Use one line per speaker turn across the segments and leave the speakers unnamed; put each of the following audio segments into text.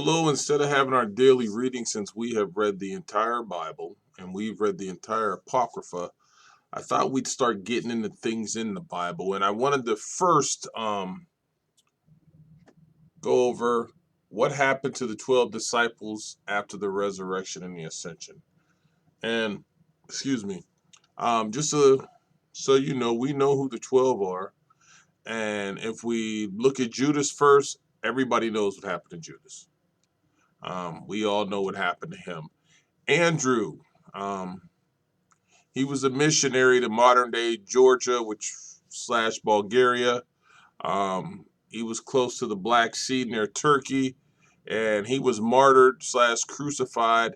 Hello, instead of having our daily reading, since we have read the entire Bible and we've read the entire Apocrypha, I thought we'd start getting into things in the Bible. And I wanted to first go over what happened to the 12 disciples after the resurrection and the ascension. And, excuse me, just so you know, we know who the 12 are. And if we look at Judas first, everybody knows what happened to Judas. We all know what happened to him. Andrew, um, he was a missionary to modern day Georgia, which slash Bulgaria. He was close to the Black Sea near Turkey, and he was martyred slash crucified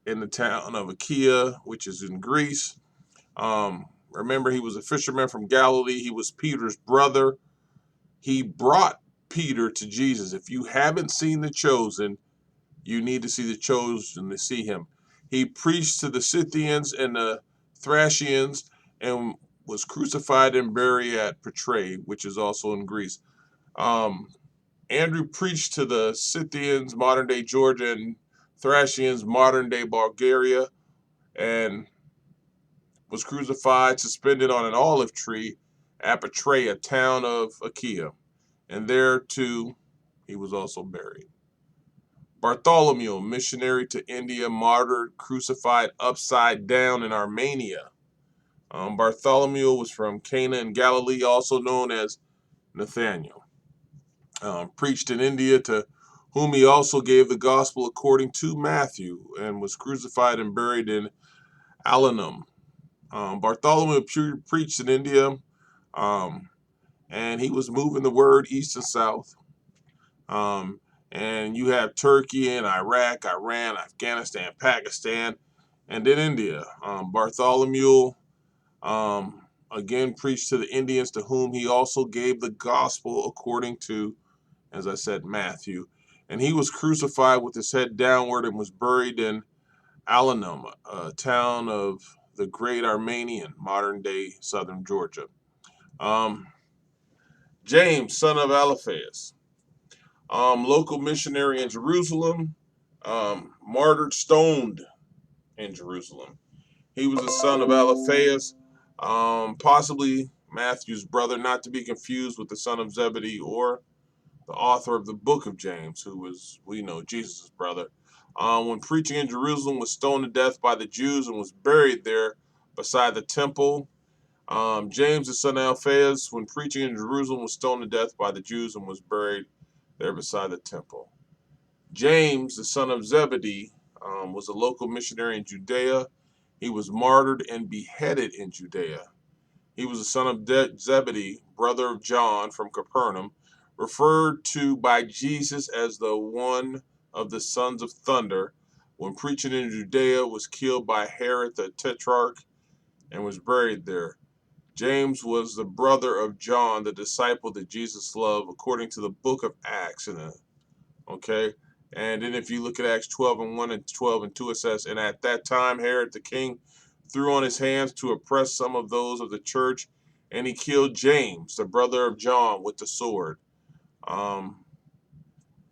in the town of Achaia, which is in Greece. Remember, he was a fisherman from Galilee. He was Peter's brother. He brought Peter to Jesus. If you haven't seen The Chosen, you need to see The Chosen to see him. He preached to the Scythians and the Thracians and was crucified and buried at Petrae, which is also in Greece. Um, Andrew preached to the Scythians, modern day Georgia, and Thracians, modern day Bulgaria, and was crucified, suspended on an olive tree at Petrae, a town of Achaia. And there too he was also buried. Bartholomew, missionary to India, martyred, crucified upside down in Armenia. Bartholomew was from Cana in Galilee, also known as Nathaniel. Preached in India, to whom he also gave the gospel according to Matthew, and was crucified and buried in Alanum. Bartholomew preached in India, um, and he was moving the word east and south. Um, and you have Turkey and Iraq, Iran, Afghanistan, Pakistan, and then India. Bartholomew again preached to the Indians, to whom he also gave the gospel according to, as I said, Matthew. And he was crucified with his head downward and was buried in Alanum, a town of the great Armenian, modern day southern Georgia. Um, James, son of Alphaeus, local missionary in Jerusalem, martyred, stoned in Jerusalem. He was the son of Alphaeus, possibly Matthew's brother, not to be confused with the son of Zebedee or the author of the book of James, who was, we know, Jesus' brother. When preaching in Jerusalem, was stoned to death by the Jews and was buried there beside the temple. James, the son of Alphaeus, when preaching in Jerusalem, was stoned to death by the Jews and was buried there beside the temple. James, the son of Zebedee, was a local missionary in Judea. He was martyred and beheaded in Judea. He was the son of Zebedee, brother of John from Capernaum, referred to by Jesus as the one of the sons of thunder. When preaching in Judea, was killed by Herod the Tetrarch and was buried there. James was the brother of John, the disciple that Jesus loved, according to the book of Acts. Okay, and then if you look at Acts 12 and 1 and 12 and 2, it says, and at that time Herod the king threw on his hands to oppress some of those of the church, and he killed James, the brother of John, with the sword. Um,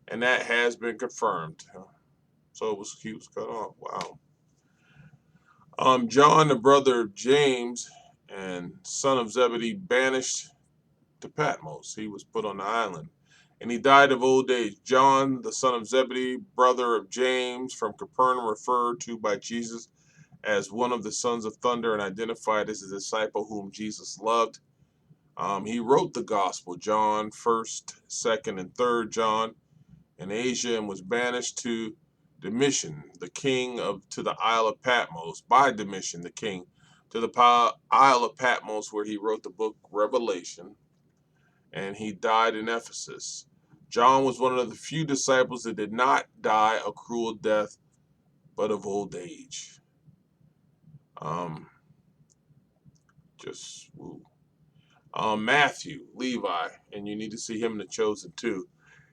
and that has been confirmed. So he was cut off. Wow. John, the brother of James and son of Zebedee, banished to Patmos. He was put on the island, and he died of old age. John, the son of Zebedee, brother of James from Capernaum, referred to by Jesus as one of the sons of thunder and identified as a disciple whom Jesus loved. He wrote the gospel, John, 1st, 2nd, and 3rd John, in Asia, and was banished to Domitian, the king to the Isle of Patmos, by Domitian, the king, to the Isle of Patmos, where he wrote the book Revelation, and he died in Ephesus. John was one of the few disciples that did not die a cruel death, but of old age. Um, just woo. Matthew, Levi, and you need to see him in The Chosen too.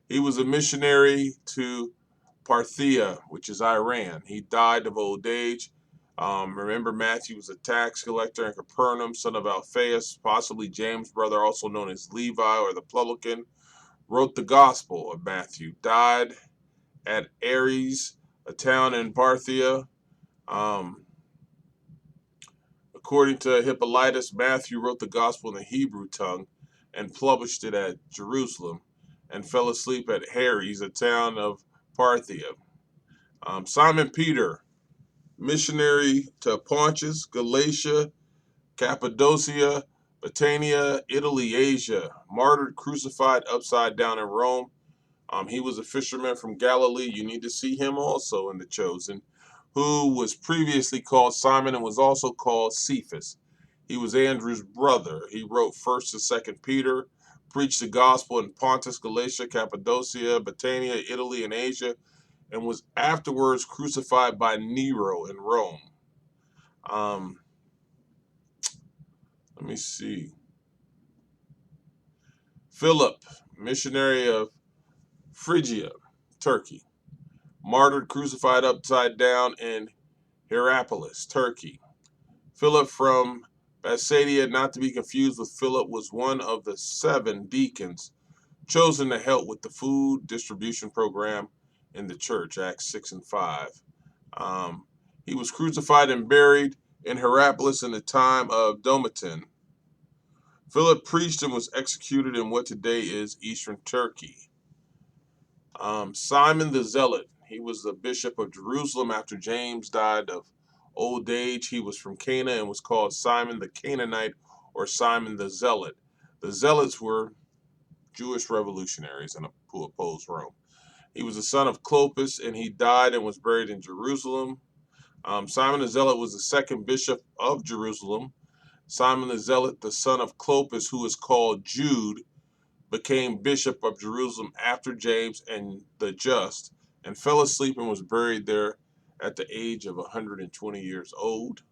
He was a missionary to Parthia, which is Iran. He died of old age. Remember, Matthew was a tax collector in Capernaum, son of Alphaeus, possibly James' brother, also known as Levi or the publican, wrote the Gospel of Matthew, died at Ares, a town in Parthia. Um, According to Hippolytus, Matthew wrote the gospel in the Hebrew tongue and published it at Jerusalem and fell asleep at Ares, a town of Parthia. Simon Peter, missionary to Pontus, Galatia, Cappadocia, Britannia, Italy, Asia, martyred, crucified upside down in Rome. He was a fisherman from Galilee. You need to see him also in The Chosen, who was previously called Simon and was also called Cephas. He was Andrew's brother. He wrote 1st and 2nd Peter, preached the gospel in Pontus, Galatia, Cappadocia, Britannia, Italy, and Asia, and was afterwards crucified by Nero in Rome. Let me see. Philip, missionary of Phrygia, Turkey, martyred, crucified upside down in Hierapolis, Turkey. Philip from Bethsaida, not to be confused with Philip, was one of the 7 deacons chosen to help with the food distribution program in the church, Acts 6 and 5. He was crucified and buried in Hierapolis in the time of Domitian. Philip preached and was executed in what today is eastern Turkey. Simon the Zealot, he was the bishop of Jerusalem after James died of old age. He was from Cana and was called Simon the Canaanite or Simon the Zealot. The Zealots were Jewish revolutionaries who opposed Rome. He was the son of Clopas, and he died and was buried in Jerusalem. Simon the Zealot was the 2nd bishop of Jerusalem. Simon the Zealot, the son of Clopas, who is called Jude, became bishop of Jerusalem after James and the Just, and fell asleep and was buried there at the age of 120 years old.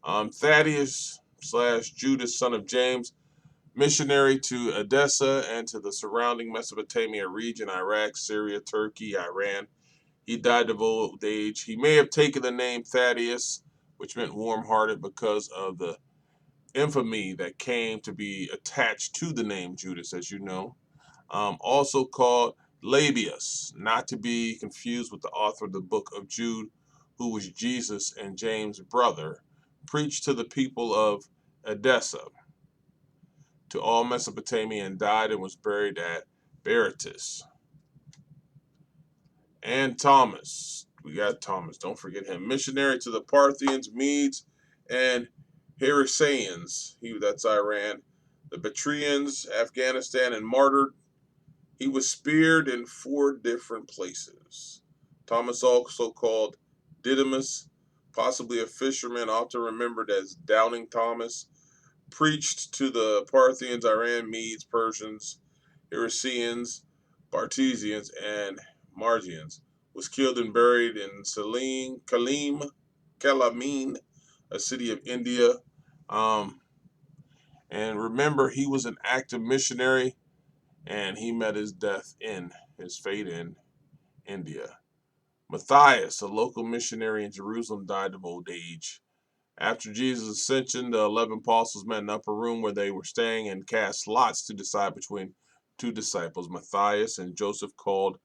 Thaddeus / Judas, son of James, missionary to Edessa and to the surrounding Mesopotamia region, Iraq, Syria, Turkey, Iran. He died of old age. He may have taken the name Thaddeus, which meant warm-hearted, because of the infamy that came to be attached to the name Judas, as you know. Also called Labius, not to be confused with the author of the book of Jude, who was Jesus and James' brother, preached to the people of Edessa, to all Mesopotamia, and died and was buried at Berytus. And Thomas, we got Thomas, don't forget him, missionary to the Parthians, Medes, and Heracleans, that's Iran, the Bactrians, Afghanistan, and martyred. He was speared in 4 different places. Thomas, also called Didymus, possibly a fisherman, often remembered as Doubting Thomas, preached to the Parthians, Iran, Medes, Persians, Heracleans, Bartesians, and Margians. Was killed and buried in Kalamine, a city of India. And remember, he was an active missionary, and he met his fate in India. Matthias, a local missionary in Jerusalem, died of old age. After Jesus' ascension, the 11 apostles met in an upper room where they were staying and cast lots to decide between 2 disciples, Matthias and Joseph, called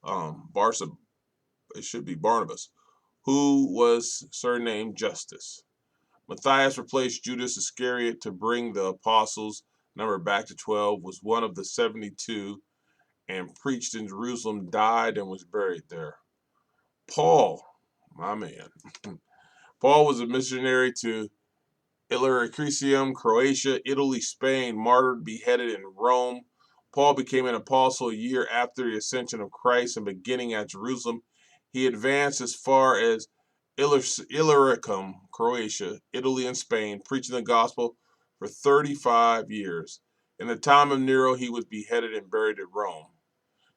it should be Barnabas, who was surnamed Justus. Matthias replaced Judas Iscariot to bring the apostles' number back to 12, was one of the 72, and preached in Jerusalem, died, and was buried there. Paul, my man. Paul was a missionary to Illyricum, Croatia, Italy, Spain, martyred, beheaded in Rome. Paul became an apostle a year after the ascension of Christ, and beginning at Jerusalem, he advanced as far as Illyricum, Croatia, Italy, and Spain, preaching the gospel for 35 years. In the time of Nero, he was beheaded and buried at Rome.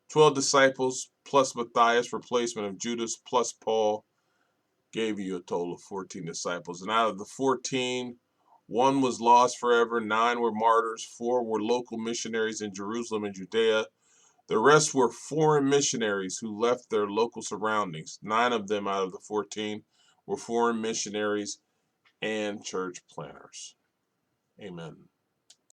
12 disciples plus Matthias, replacement of Judas, plus Paul, gave you a total of 14 disciples. And out of the 14, 1 was lost forever, 9 were martyrs, 4 were local missionaries in Jerusalem and Judea. The rest were foreign missionaries who left their local surroundings. 9 of them out of the 14 were foreign missionaries and church planners. Amen.